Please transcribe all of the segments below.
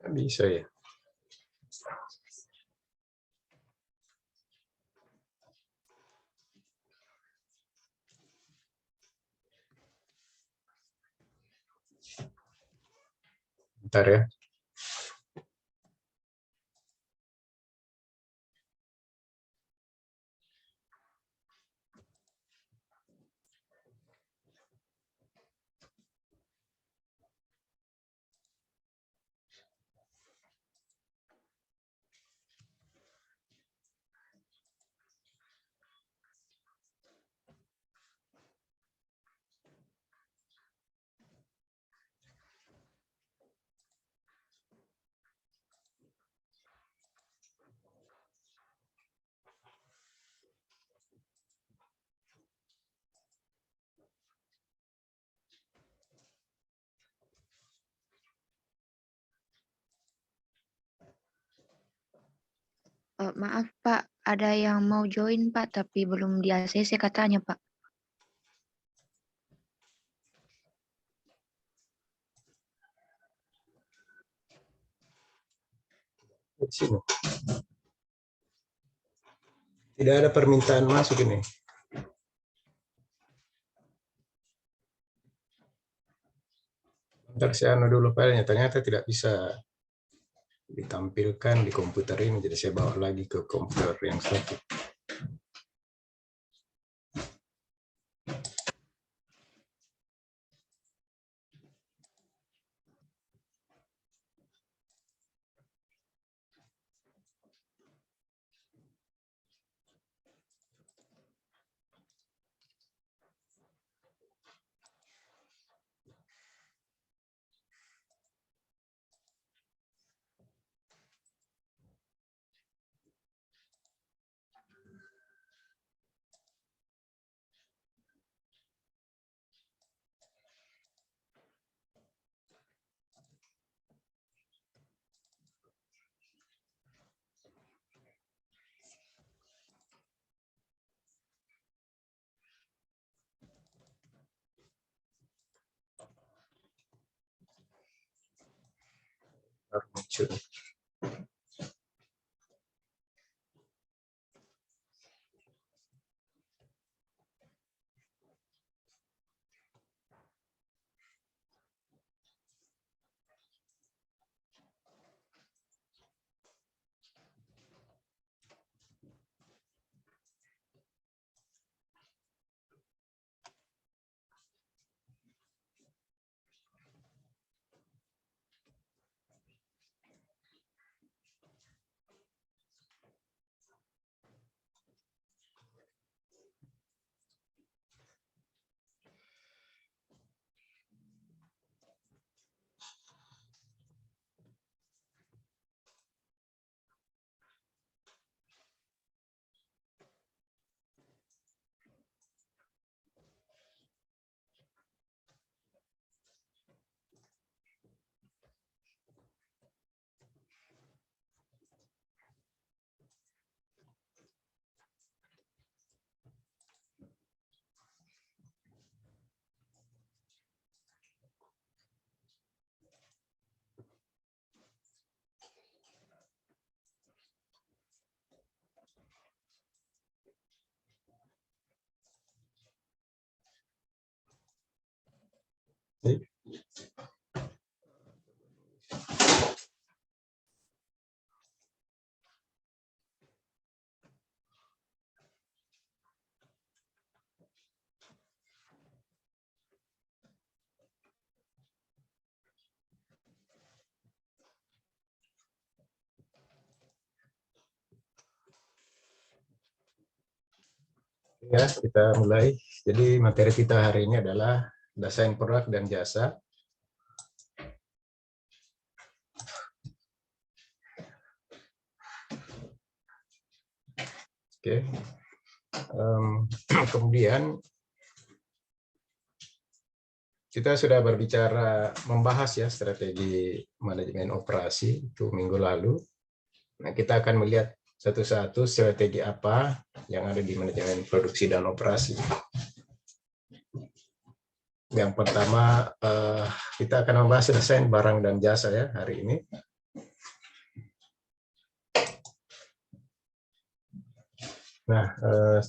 Bisa ya. Bentar ya. Maaf Pak, ada yang mau join Pak, tapi belum di ACC katanya Pak. Di sini. Tidak ada permintaan masuk ini. Bentar saya anu dulu filenya, ternyata tidak bisa ditampilkan di komputer ini, jadi saya bawa lagi ke komputer yang satu. Baru muncul. Ya, kita mulai. Jadi materi kita hari ini adalah desain produk dan jasa. Oke. Kemudian kita sudah berbicara membahas ya strategi manajemen operasi itu minggu lalu. Nah, kita akan melihat satu-satu strategi apa yang ada di manajemen produksi dan operasi. Yang pertama kita akan membahas desain barang dan jasa ya hari ini. Nah,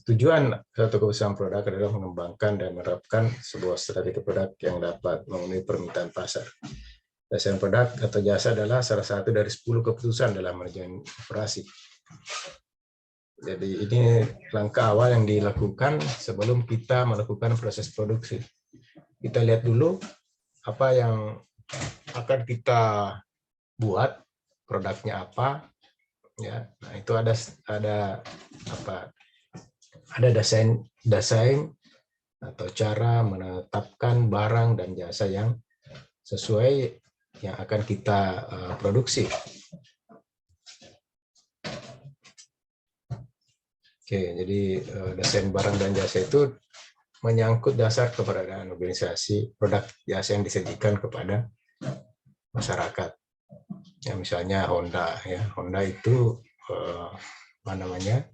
tujuan suatu keputusan produk adalah mengembangkan dan menerapkan sebuah strategi produk yang dapat memenuhi permintaan pasar. Desain produk atau jasa adalah salah satu dari 10 keputusan dalam manajemen operasi. Jadi ini langkah awal yang dilakukan sebelum kita melakukan proses produksi. Kita lihat dulu apa yang akan kita buat, produknya apa, ya. Nah, itu ada apa? Ada desain atau cara menetapkan barang dan jasa yang sesuai yang akan kita produksi. Oke, jadi desain barang dan jasa itu menyangkut dasar keberadaan organisasi, produk jasa yang disajikan kepada masyarakat. Ya, misalnya Honda, ya. Honda itu apa namanya?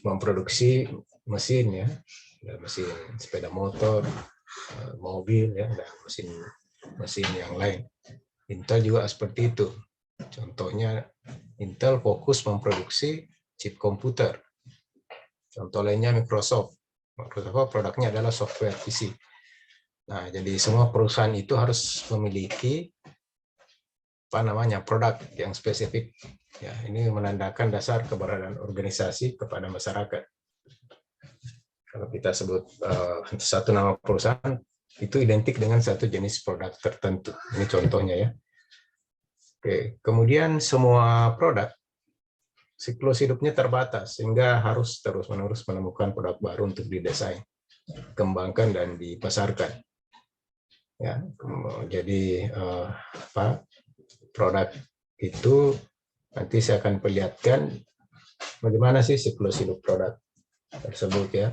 Memproduksi mesin, ya. Mesin sepeda motor, mobil, ya, dan mesin yang lain. Intel juga seperti itu. Contohnya Intel fokus memproduksi chip komputer. Contoh lainnya Microsoft. Microsoft produknya adalah software PC. Nah, jadi semua perusahaan itu harus memiliki apa namanya produk yang spesifik. Ya, ini menandakan dasar keberadaan organisasi kepada masyarakat. Kalau kita sebut satu nama perusahaan, itu identik dengan satu jenis produk tertentu. Ini contohnya, ya. Oke, kemudian semua produk siklus hidupnya terbatas sehingga harus terus-menerus menemukan produk baru untuk didesain, kembangkan dan dipasarkan. Ya, jadi produk itu nanti saya akan perlihatkan bagaimana sih siklus hidup produk tersebut, ya.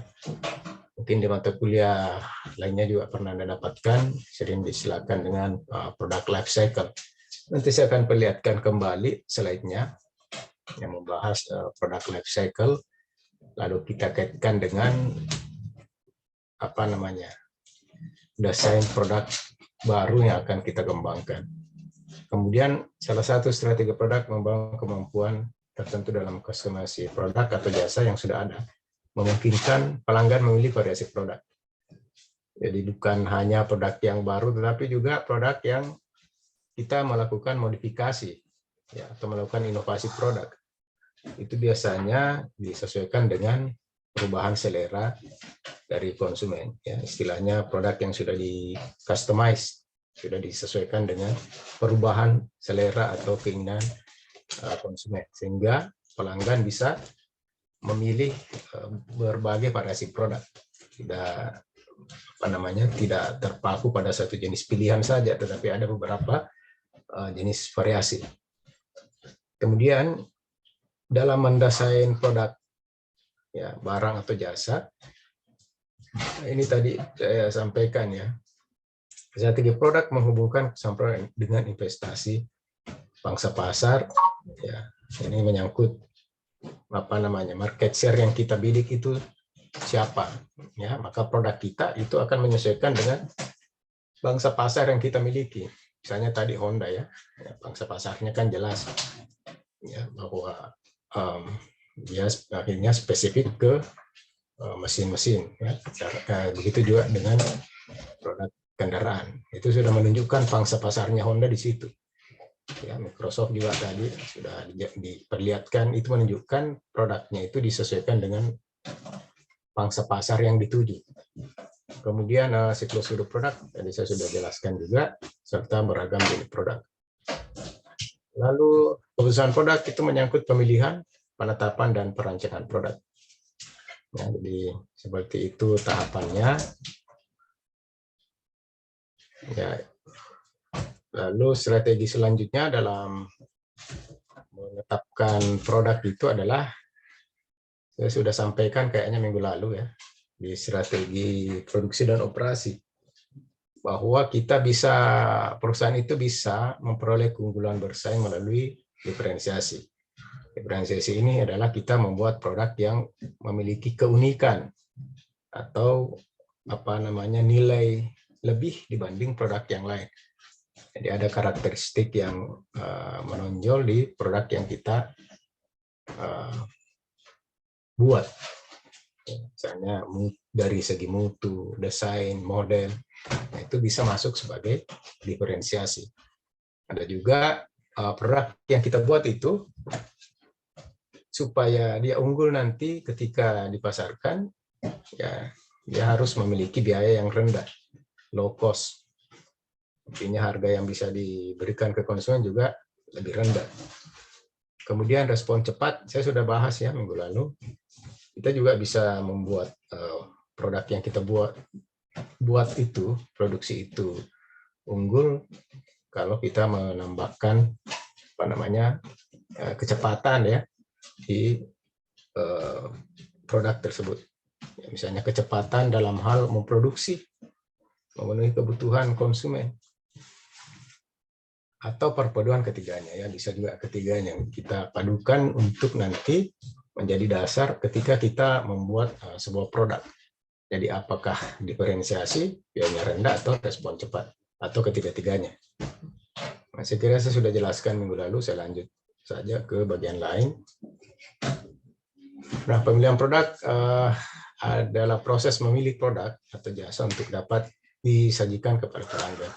Mungkin di mata kuliah lainnya juga pernah Anda dapatkan, sering disilakan dengan produk life cycle. Nanti saya akan perlihatkan kembali slide-nya yang membahas produk life cycle, lalu kita kaitkan dengan apa namanya desain produk baru yang akan kita kembangkan. Kemudian salah satu strategi produk membangun kemampuan tertentu dalam customizasi produk atau jasa yang sudah ada, memungkinkan pelanggan memilih variasi produk. Jadi bukan hanya produk yang baru, tetapi juga produk yang kita melakukan modifikasi, ya, atau melakukan inovasi produk. Itu biasanya disesuaikan dengan perubahan selera dari konsumen, ya. Istilahnya produk yang sudah di customize, sudah disesuaikan dengan perubahan selera atau keinginan konsumen, sehingga pelanggan bisa memilih berbagai variasi produk, tidak terpaku pada satu jenis pilihan saja, tetapi ada beberapa jenis variasi. Kemudian dalam mendesain produk, ya, barang atau jasa, ini tadi saya sampaikan, ya, strategi produk menghubungkan kesampaian dengan investasi, pangsa pasar, ya. Ini menyangkut apa namanya market share yang kita bidik itu siapa, ya. Maka produk kita itu akan menyesuaikan dengan bangsa pasar yang kita miliki. Misalnya tadi Honda, ya, bangsa pasarnya kan jelas, ya, bahwa dia akhirnya spesifik ke mesin-mesin, ya. Begitu juga dengan produk kendaraan, itu sudah menunjukkan pangsa pasarnya Honda di situ. Ya, Microsoft juga tadi sudah diperlihatkan, itu menunjukkan produknya itu disesuaikan dengan pangsa pasar yang dituju. Kemudian siklus hidup produk tadi saya sudah jelaskan juga, serta beragam jenis produk. Lalu keputusan produk itu menyangkut pemilihan, penetapan, dan perancangan produk. Ya, jadi seperti itu tahapannya. Ya, lalu strategi selanjutnya dalam menetapkan produk itu adalah, saya sudah sampaikan kayaknya minggu lalu, ya, di strategi produksi dan operasi, bahwa perusahaan itu bisa memperoleh keunggulan bersaing melalui diferensiasi. Diferensiasi ini adalah kita membuat produk yang memiliki keunikan atau nilai lebih dibanding produk yang lain. Jadi ada karakteristik yang menonjol di produk yang kita buat. Misalnya dari segi mutu, desain, model, nah itu bisa masuk sebagai diferensiasi. Ada juga produk yang kita buat itu supaya dia unggul nanti ketika dipasarkan, ya dia harus memiliki biaya yang rendah, low cost. Artinya harga yang bisa diberikan ke konsumen juga lebih rendah. Kemudian respon cepat, saya sudah bahas ya minggu lalu. Kita juga bisa membuat produk yang kita buat itu, produksi itu unggul kalau kita menambahkan kecepatan ya di produk tersebut. Ya, misalnya kecepatan dalam hal memproduksi, memenuhi kebutuhan konsumen, atau perpaduan ketiganya ya, bisa juga ketiganya kita padukan untuk nanti menjadi dasar ketika kita membuat sebuah produk. Jadi apakah diferensiasi, biayanya rendah, atau respon cepat, atau ketiga-tiganya. Nah, saya kira saya sudah jelaskan minggu lalu, saya lanjut saja ke bagian lain. Nah, pemilihan produk adalah proses memilih produk atau jasa untuk dapat disajikan kepada pelanggan.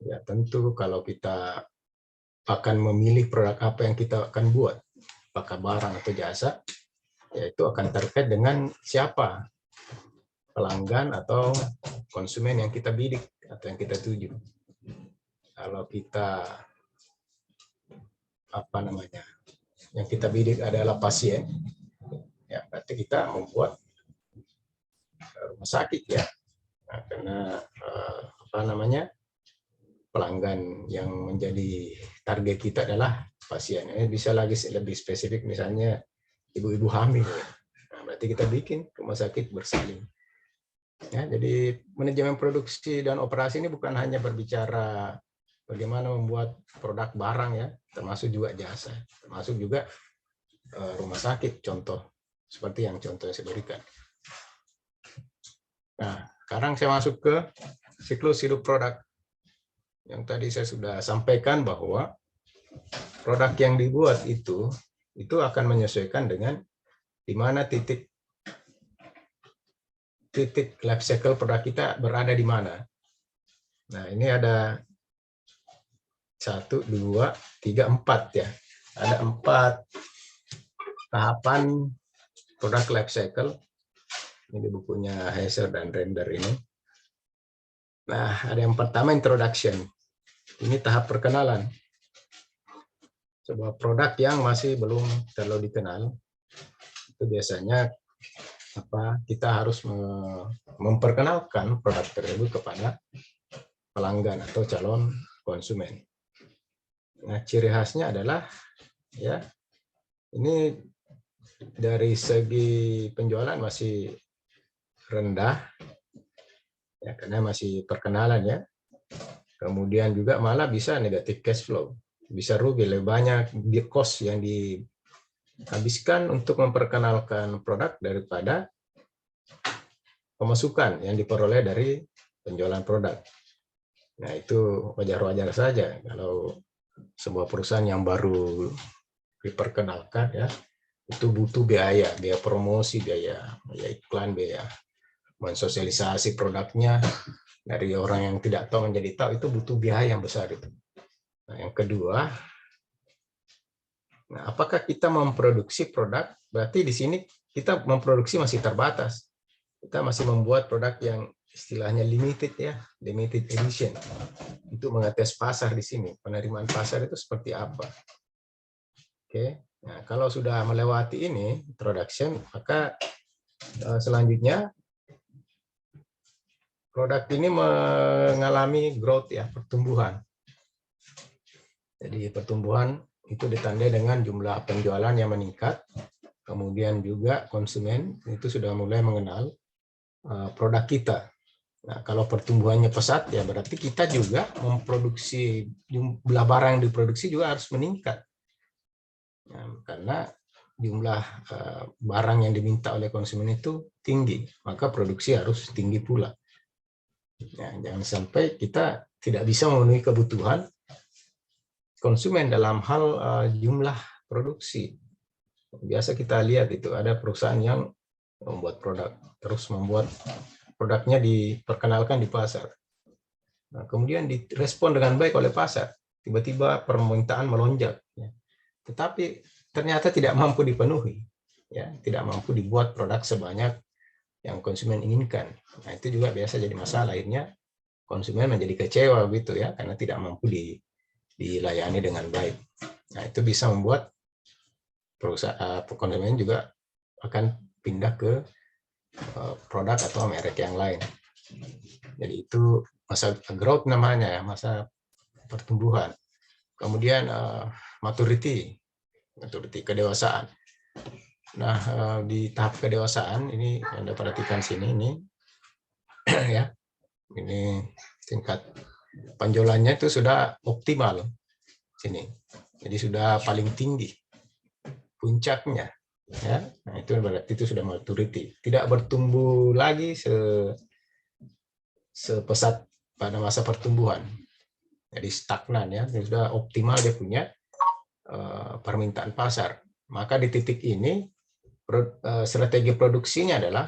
Ya, tentu kalau kita akan memilih produk apa yang kita akan buat, apakah barang atau jasa, yaitu akan terkait dengan siapa pelanggan atau konsumen yang kita bidik atau yang kita tuju. Kalau kita yang kita bidik adalah pasien, ya berarti kita membuat rumah sakit ya, nah, karena pelanggan yang menjadi target kita adalah pasien. Ini bisa lagi lebih spesifik, misalnya ibu-ibu hamil. Nah, berarti kita bikin rumah sakit bersalin. Ya, jadi manajemen produksi dan operasi ini bukan hanya berbicara bagaimana membuat produk barang ya, termasuk juga jasa, termasuk juga rumah sakit, contoh seperti yang contoh yang saya berikan. Nah, sekarang saya masuk ke siklus hidup produk. Yang tadi saya sudah sampaikan bahwa produk yang dibuat itu akan menyesuaikan dengan di mana titik life cycle produk kita berada di mana. Nah, ini ada 1, 2, 3, 4 ya. Ada 4 tahapan produk life cycle. Ini di bukunya Heiser dan Render ini. Nah, ada yang pertama introduction. Ini tahap perkenalan. Sebuah produk yang masih belum terlalu dikenal, itu biasanya kita harus memperkenalkan produk tersebut kepada pelanggan atau calon konsumen. Nah, ciri khasnya adalah ya ini dari segi penjualan masih rendah ya, karena masih perkenalan ya. Kemudian juga malah bisa negatif cash flow, bisa rugi lebih banyak di cost yang dihabiskan untuk memperkenalkan produk daripada pemasukan yang diperoleh dari penjualan produk. Nah, itu wajar-wajar saja kalau sebuah perusahaan yang baru diperkenalkan ya, itu butuh biaya promosi, biaya iklan, biaya mensosialisasi produknya dari orang yang tidak tahu menjadi tahu, itu butuh biaya yang besar itu. Nah, yang kedua, nah, apakah kita memproduksi produk? Berarti di sini kita memproduksi masih terbatas. Kita masih membuat produk yang istilahnya limited ya, limited edition. Untuk mengetes pasar di sini, penerimaan pasar itu seperti apa? Oke. Nah, kalau sudah melewati ini production, maka selanjutnya produk ini mengalami growth ya, pertumbuhan. Jadi pertumbuhan itu ditandai dengan jumlah penjualan yang meningkat, kemudian juga konsumen itu sudah mulai mengenal produk kita. Nah, kalau pertumbuhannya pesat ya berarti kita juga memproduksi, jumlah barang yang diproduksi juga harus meningkat. Nah, karena jumlah barang yang diminta oleh konsumen itu tinggi, maka produksi harus tinggi pula. Ya, jangan sampai kita tidak bisa memenuhi kebutuhan konsumen dalam hal jumlah produksi. Biasa kita lihat itu ada perusahaan yang membuat produk, terus membuat produknya diperkenalkan di pasar. Nah, kemudian direspon dengan baik oleh pasar. Tiba-tiba permintaan melonjak. Ya. Tetapi ternyata tidak mampu dipenuhi. Ya, tidak mampu dibuat produk sebanyak yang konsumen inginkan. Nah, itu juga biasa jadi masalah. Akhirnya konsumen menjadi kecewa gitu ya, karena tidak mampu dilayani dengan baik. Nah, itu bisa membuat perusahaan konsumen juga akan pindah ke produk atau merek yang lain. Jadi itu masa growth namanya ya, masa pertumbuhan. Kemudian maturity kedewasaan. Nah, di tahap kedewasaan ini yang Anda perhatikan sini ini ya. Ini tingkat penjualannya itu sudah optimal sini. Jadi sudah paling tinggi puncaknya ya. Nah, itu berarti itu sudah maturity. Tidak bertumbuh lagi sepesat pada masa pertumbuhan. Jadi stagnan ya, sudah optimal dia punya permintaan pasar. Maka di titik ini strategi produksinya adalah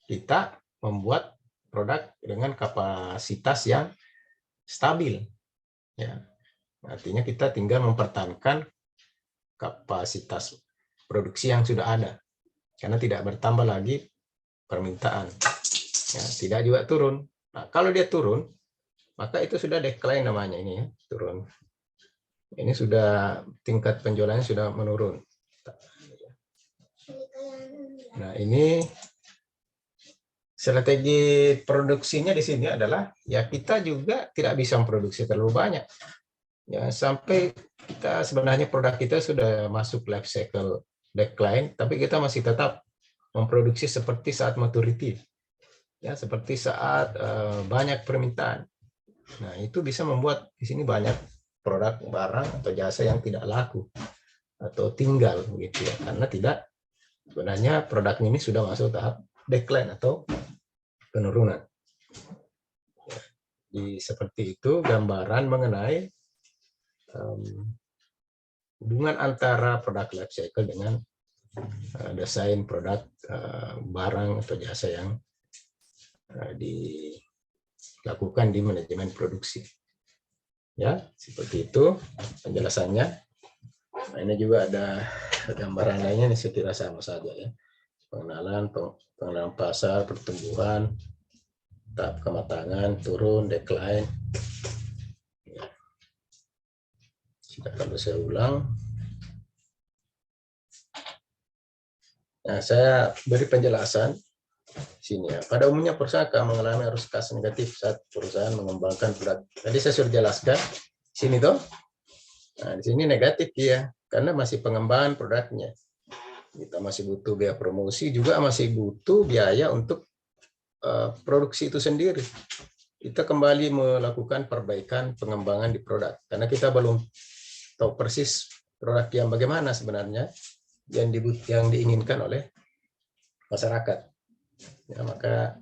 kita membuat produk dengan kapasitas yang stabil. Ya. Artinya kita tinggal mempertahankan kapasitas produksi yang sudah ada. Karena tidak bertambah lagi permintaan. Ya, tidak juga turun. Nah, kalau dia turun, maka itu sudah decline namanya ini ya, turun. Ini sudah tingkat penjualannya sudah menurun. Nah, ini strategi produksinya di sini adalah ya kita juga tidak bisa memproduksi terlalu banyak. Ya, sampai kita sebenarnya produk kita sudah masuk life cycle decline, tapi kita masih tetap memproduksi seperti saat maturity. Ya, seperti saat banyak permintaan. Nah, itu bisa membuat di sini banyak produk, barang atau jasa yang tidak laku atau tinggal begitu ya, karena tidak sebenarnya produk ini sudah masuk tahap decline atau penurunan. Di seperti itu gambaran mengenai hubungan antara produk life cycle dengan desain produk barang atau jasa yang dilakukan di manajemen produksi. Ya, seperti itu penjelasannya. Nah, ini juga ada gambaran lainnya, ini saya kira sama saja ya. Pengenalan pasar, pertumbuhan, tahap kematangan, turun, decline. Ya. Kalau saya ulang. Nah, saya beri penjelasan sini ya. Pada umumnya perusahaan akan mengalami arus kas negatif saat perusahaan mengembangkan produk. Tadi saya sudah jelaskan sini toh. Nah, di sini negatif ya, karena masih pengembangan produknya. Kita masih butuh biaya promosi, juga masih butuh biaya untuk produksi itu sendiri. Kita kembali melakukan perbaikan pengembangan di produk, karena kita belum tahu persis produk yang bagaimana sebenarnya yang diinginkan oleh masyarakat. Ya, maka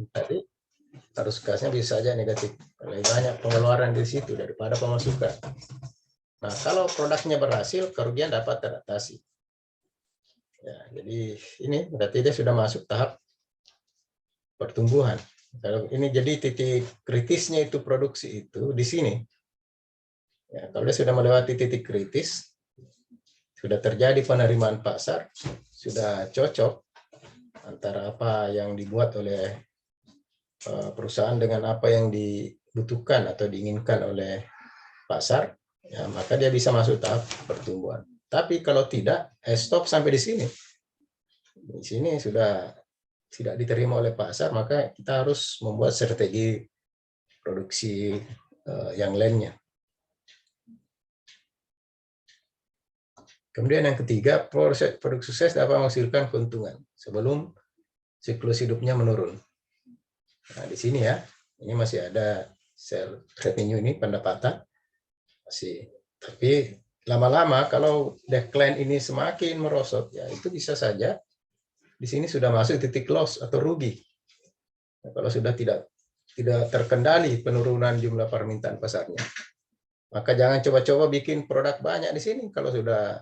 tadi arus kasnya bisa saja negatif, lebih banyak pengeluaran di situ daripada pemasukan. Nah, kalau produknya berhasil, kerugian dapat teratasi. Ya, jadi ini berarti dia sudah masuk tahap pertumbuhan. Kalau ini jadi titik kritisnya itu produksi itu di sini. Ya, kalau dia sudah melewati titik kritis, sudah terjadi penerimaan pasar, sudah cocok antara apa yang dibuat oleh perusahaan dengan apa yang dibutuhkan atau diinginkan oleh pasar, ya, maka dia bisa masuk tahap pertumbuhan. Tapi kalau tidak, stop sampai di sini. Di sini sudah tidak diterima oleh pasar, maka kita harus membuat strategi produksi yang lainnya. Kemudian yang ketiga, produk sukses dapat menghasilkan keuntungan sebelum siklus hidupnya menurun. Nah, di sini ya, ini masih ada sales revenue ini pendapatan masih, tapi lama-lama kalau decline ini semakin merosot, ya itu bisa saja di sini sudah masuk titik loss atau rugi. Nah, kalau sudah tidak terkendali penurunan jumlah permintaan pasarnya, maka jangan coba-coba bikin produk banyak di sini kalau sudah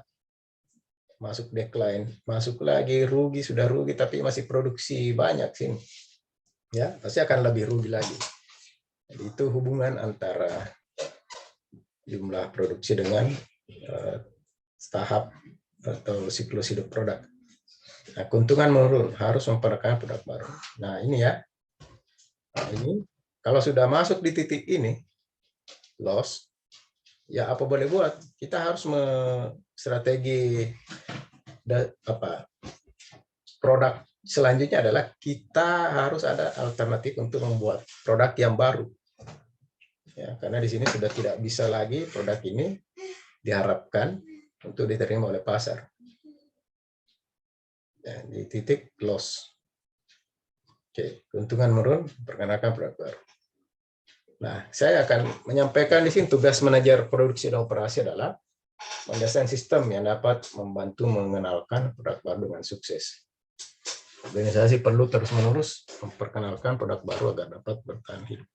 masuk decline, masuk lagi rugi, sudah rugi tapi masih produksi banyak sini. Ya, pasti akan lebih rugi lagi. Jadi itu hubungan antara jumlah produksi dengan tahap atau siklus hidup produk. Nah, keuntungan menurun, harus memperkenalkan produk baru. Nah, ini ya. Nah, ini kalau sudah masuk di titik ini, loss, ya apa boleh buat? Kita harus strategi produk selanjutnya adalah kita harus ada alternatif untuk membuat produk yang baru. Ya, karena di sini sudah tidak bisa lagi produk ini diharapkan untuk diterima oleh pasar. Ya, di titik loss. Oke, keuntungan menurun, perkenalkan produk baru. Nah, saya akan menyampaikan di sini tugas manajer produksi dan operasi adalah mendesain sistem yang dapat membantu mengenalkan produk baru dengan sukses. Organisasi perlu terus-menerus memperkenalkan produk baru agar dapat bertahan hidup.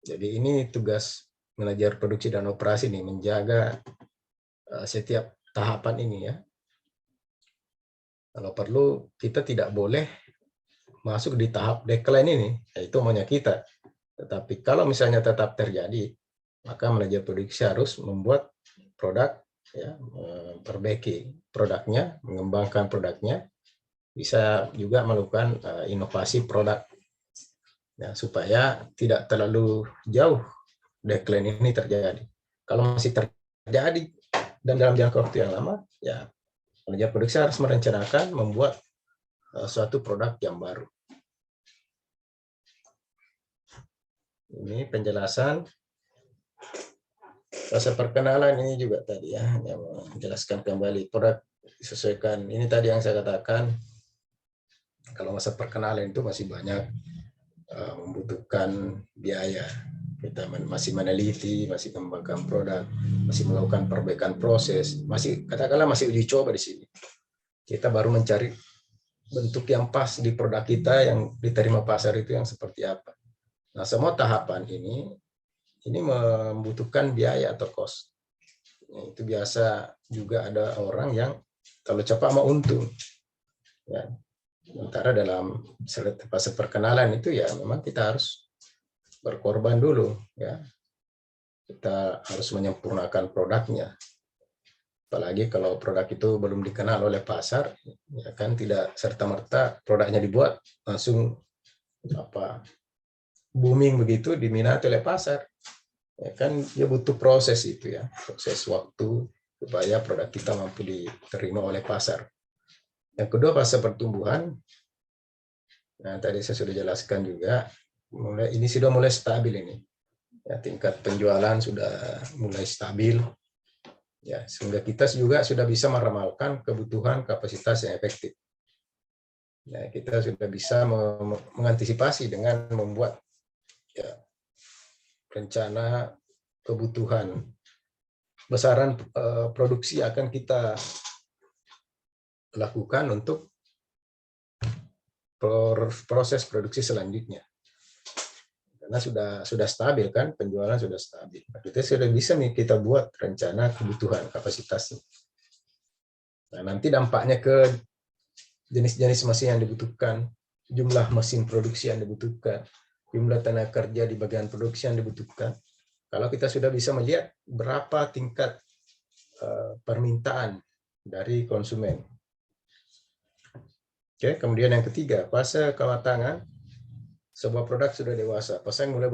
Jadi ini tugas manajer produksi dan operasi nih, menjaga setiap tahapan ini ya. Kalau perlu kita tidak boleh masuk di tahap decline ini, yaitu maunya kita. Tetapi kalau misalnya tetap terjadi, maka manajer produksi harus membuat produk, ya, memperbaiki produknya, mengembangkan produknya, bisa juga melakukan inovasi produk, ya, supaya tidak terlalu jauh decline ini terjadi. Kalau masih terjadi dan dalam jangka waktu yang lama, ya manajer produksi harus merencanakan membuat suatu produk yang baru. Ini penjelasan. Fase perkenalan ini juga tadi ya, yang menjelaskan kembali produk disesuaikan. Ini tadi yang saya katakan, kalau masa perkenalan itu masih banyak membutuhkan biaya. Kita masih meneliti, masih mengembangkan produk, masih melakukan perbaikan proses, masih katakanlah masih uji coba di sini. Kita baru mencari bentuk yang pas di produk kita yang diterima pasar itu yang seperti apa. Nah, semua tahapan ini membutuhkan biaya atau cost. Itu biasa juga ada orang yang kalau cepat mau untung. Ya. Sementara dalam fase perkenalan itu ya memang kita harus berkorban dulu. Ya. Kita harus menyempurnakan produknya. Apalagi kalau produk itu belum dikenal oleh pasar, ya kan tidak serta-merta produknya dibuat langsung booming begitu diminati oleh pasar. Ya kan dia butuh proses itu ya, proses waktu supaya produk kita mampu diterima oleh pasar. Yang kedua fase pertumbuhan. Nah, tadi saya sudah jelaskan juga, ini sudah mulai stabil ini. Ya, tingkat penjualan sudah mulai stabil. Ya, sehingga kita juga sudah bisa meramalkan kebutuhan kapasitas yang efektif. Ya, kita sudah bisa mengantisipasi dengan membuat ya, rencana kebutuhan besaran produksi akan kita lakukan untuk proses produksi selanjutnya. Karena sudah stabil kan, penjualan sudah stabil. Kita sudah bisa nih kita buat rencana kebutuhan kapasitasnya. Nah, nanti dampaknya ke jenis-jenis mesin yang dibutuhkan, jumlah mesin produksi yang dibutuhkan, jumlah tenaga kerja di bagian produksi yang dibutuhkan. Kalau kita sudah bisa melihat berapa tingkat permintaan dari konsumen. Oke, kemudian yang ketiga, fase kematangan. Sebuah produk sudah dewasa, pesaing mulai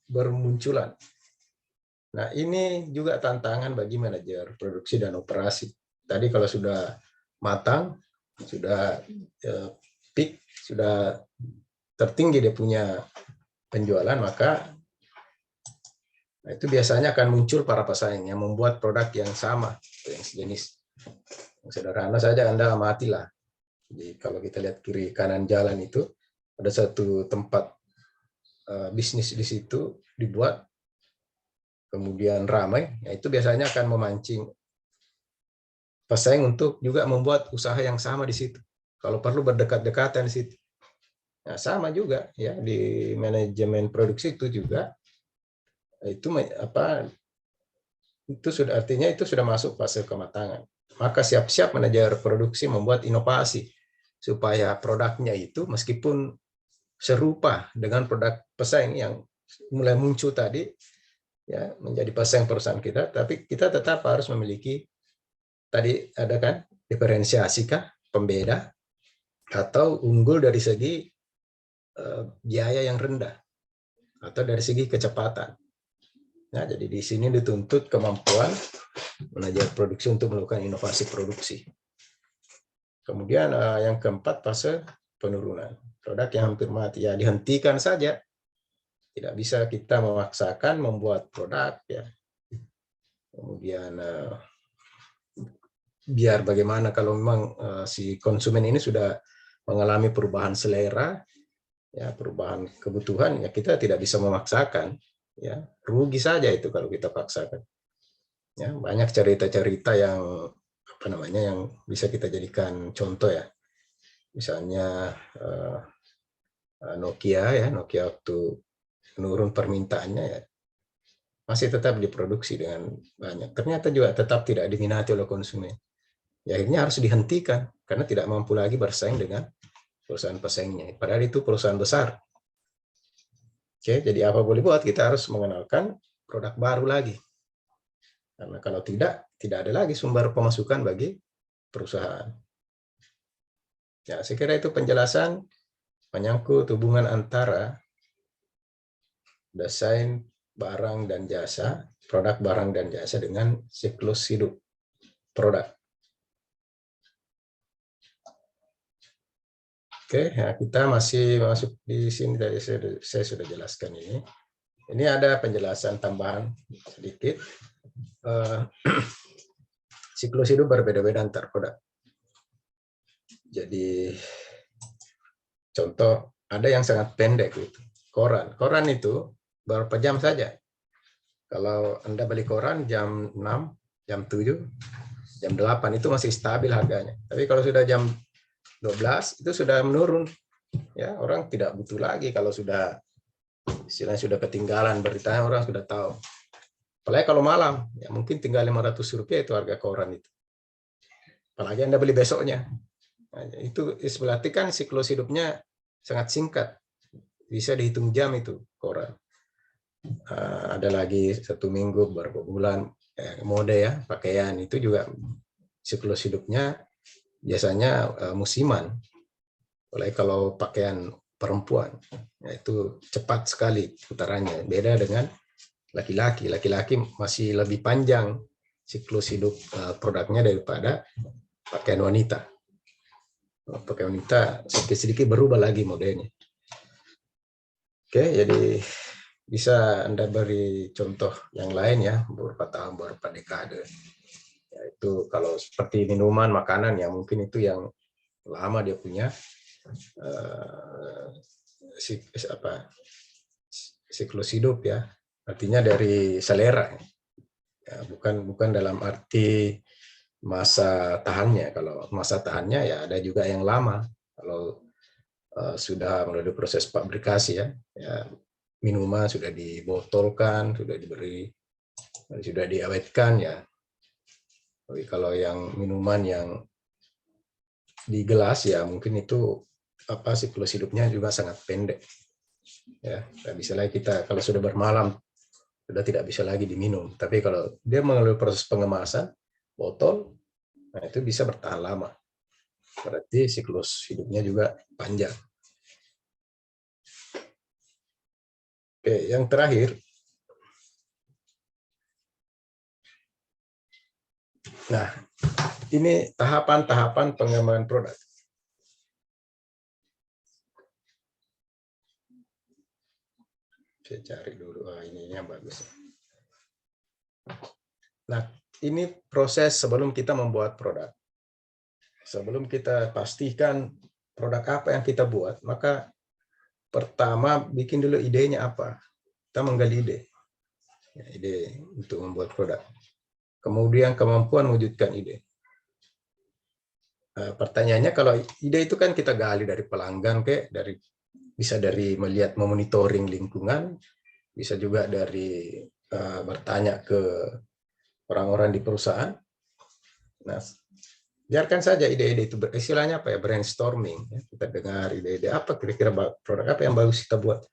bermunculan. Nah, ini juga tantangan bagi manajer produksi dan operasi. Tadi kalau sudah matang, sudah peak, sudah tertinggi dia punya penjualan, maka itu biasanya akan muncul para pesaing yang membuat produk yang sama, yang sejenis. Yang sederhana saja Anda amatilah. Jadi kalau kita lihat kiri kanan jalan itu, ada satu tempat bisnis di situ dibuat, kemudian ramai, ya itu biasanya akan memancing pesaing untuk juga membuat usaha yang sama di situ. Kalau perlu berdekat-dekatan di situ. Nah, sama juga ya di manajemen produksi itu juga itu sudah artinya itu sudah masuk fase kematangan. maka siap-siap manajer produksi membuat inovasi supaya produknya itu meskipun serupa dengan produk pesaing yang mulai muncul tadi, ya menjadi pesaing perusahaan kita, tapi kita tetap harus memiliki tadi ada kan diferensiasi kah, pembeda, atau unggul dari segi biaya yang rendah atau dari segi kecepatan. Nah, jadi di sini dituntut kemampuan manajer produksi untuk melakukan inovasi produksi. Kemudian yang keempat, fase penurunan. Produk yang hampir mati, ya dihentikan saja. Tidak bisa kita memaksakan membuat produk, ya. Kemudian biar bagaimana kalau memang si konsumen ini sudah mengalami perubahan selera, ya perubahan kebutuhan, ya kita tidak bisa memaksakan, ya rugi saja itu kalau kita paksakan. Ya banyak cerita-cerita yang apa namanya yang bisa kita jadikan contoh, ya. Misalnya Nokia waktu menurun permintaannya, ya masih tetap diproduksi dengan banyak. Ternyata juga tetap tidak diminati oleh konsumen. Ya, akhirnya harus dihentikan karena tidak mampu lagi bersaing dengan perusahaan pesaingnya. Padahal itu perusahaan besar. Oke, jadi apa boleh buat, kita harus mengenalkan produk baru lagi. Karena kalau tidak ada lagi sumber pemasukan bagi perusahaan. Ya, saya kira itu penjelasan menyangkut hubungan antara desain barang dan jasa, produk barang dan jasa dengan siklus hidup produk. Oke, ya kita masih masuk di sini, dari saya sudah jelaskan ini. Ini ada penjelasan tambahan sedikit. Siklus hidup berbeda-beda antar produk. Jadi contoh ada yang sangat pendek gitu. Koran itu berapa jam saja. Kalau Anda beli koran jam 6, jam 7, jam 8 itu masih stabil harganya. Tapi kalau sudah jam 12 itu sudah menurun. Ya, orang tidak butuh lagi kalau sudah istilahnya sudah ketinggalan beritanya, orang sudah tahu. Apalagi kalau malam, ya mungkin tinggal Rp500 itu harga koran itu. Apalagi Anda beli besoknya. Nah, itu berarti kan siklus hidupnya sangat singkat. Bisa dihitung jam itu koran. Ada lagi 1 minggu, beberapa bulan, mode ya, pakaian itu juga siklus hidupnya biasanya musiman. Oleh kalau pakaian perempuan, itu cepat sekali putarannya. Beda dengan laki-laki. Laki-laki masih lebih panjang siklus hidup produknya daripada pakaian wanita. Pakaian wanita sedikit-sedikit berubah lagi modelnya. Oke, jadi bisa Anda beri contoh yang lain ya, beberapa tahun, beberapa dekade. Yaitu kalau seperti minuman, makanan, ya mungkin itu yang lama dia punya siklus hidup, ya. Artinya dari selera. Ya, bukan dalam arti masa tahannya. Kalau masa tahannya ya ada juga yang lama. Kalau sudah melalui proses pabrikasi, ya minuman sudah dibotolkan, sudah diberi, sudah diawetkan, ya. Tapi kalau yang minuman yang di gelas, ya mungkin itu siklus hidupnya juga sangat pendek. Ya, bisa lagi kita kalau sudah bermalam sudah tidak bisa lagi diminum. Tapi kalau dia melalui proses pengemasan botol, nah itu bisa bertahan lama. Berarti siklus hidupnya juga panjang. Oke, yang terakhir. Nah, ini tahapan-tahapan pengembangan produk. Saya cari dulu, ininya bagus. Nah, ini proses sebelum kita membuat produk. Sebelum kita pastikan produk apa yang kita buat, maka pertama bikin dulu idenya apa. Kita menggali ide. Ya, ide untuk membuat produk. Kemudian kemampuan mewujudkan ide. Pertanyaannya, kalau ide itu kan kita gali dari pelanggan, bisa dari melihat memonitoring lingkungan, bisa juga dari bertanya ke orang-orang di perusahaan. Nah, biarkan saja ide-ide itu istilahnya apa ya, brainstorming. Ya. Kita dengar ide-ide apa kira-kira produk apa yang bagus kita buat.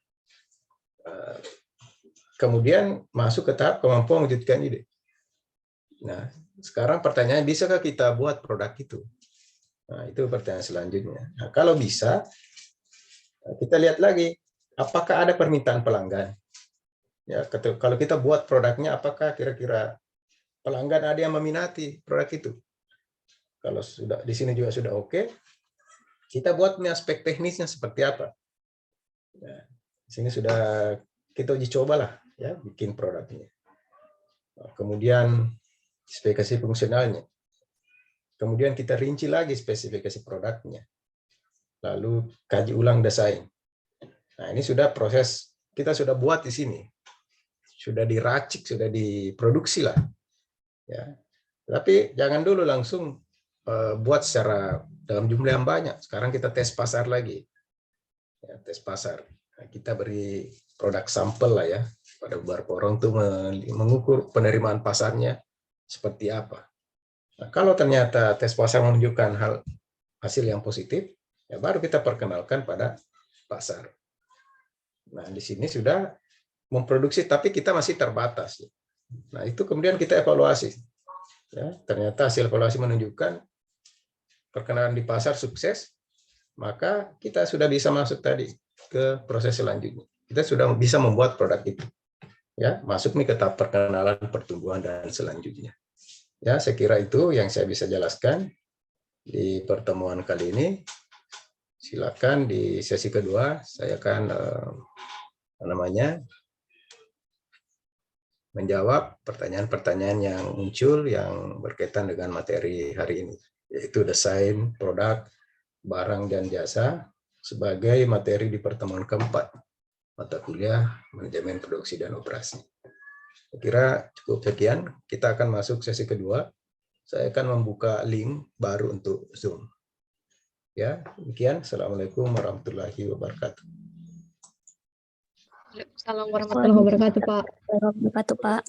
Kemudian masuk ke tahap kemampuan mewujudkan ide. Nah, sekarang pertanyaannya, bisakah kita buat produk itu? Nah, itu pertanyaan selanjutnya. Nah, kalau bisa, kita lihat lagi, apakah ada permintaan pelanggan? Ya, kalau kita buat produknya, apakah kira-kira pelanggan ada yang meminati produk itu? Kalau sudah di sini juga sudah oke, kita buat aspek teknisnya seperti apa. Nah, di sini sudah kita uji cobalah ya bikin produknya. Kemudian spesifikasi fungsionalnya. Kemudian kita rinci lagi spesifikasi produknya. Lalu kaji ulang desain. Nah, ini sudah proses kita sudah buat di sini. Sudah diracik, sudah diproduksi lah. Ya. Tapi jangan dulu langsung buat secara dalam jumlah yang banyak. Sekarang kita tes pasar lagi. Ya, tes pasar. Nah, kita beri produk sampel lah ya pada beberapa orang tuh mengukur penerimaan pasarnya seperti apa. Nah, kalau ternyata tes pasar menunjukkan hasil yang positif, ya baru kita perkenalkan pada pasar. Nah, di sini sudah memproduksi, tapi kita masih terbatas. Nah, itu kemudian kita evaluasi. Ya, ternyata hasil evaluasi menunjukkan perkenalan di pasar sukses, maka kita sudah bisa masuk tadi ke proses selanjutnya. Kita sudah bisa membuat produk itu. Ya, masuk nih ke tahap perkenalan, pertumbuhan, dan selanjutnya. Ya, saya kira itu yang saya bisa jelaskan di pertemuan kali ini. Silakan di sesi kedua saya akan menjawab pertanyaan-pertanyaan yang muncul yang berkaitan dengan materi hari ini, yaitu desain produk, barang, dan jasa sebagai materi di pertemuan keempat mata kuliah manajemen produksi dan operasi. Saya kira cukup sekian. Kita akan masuk sesi kedua. Saya akan membuka link baru untuk Zoom. Ya, demikian. Assalamualaikum warahmatullahi wabarakatuh. Assalamualaikum warahmatullahi wabarakatuh, Pak. Wabarakatuh, Pak.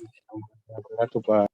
Wabarakatuh, Pak.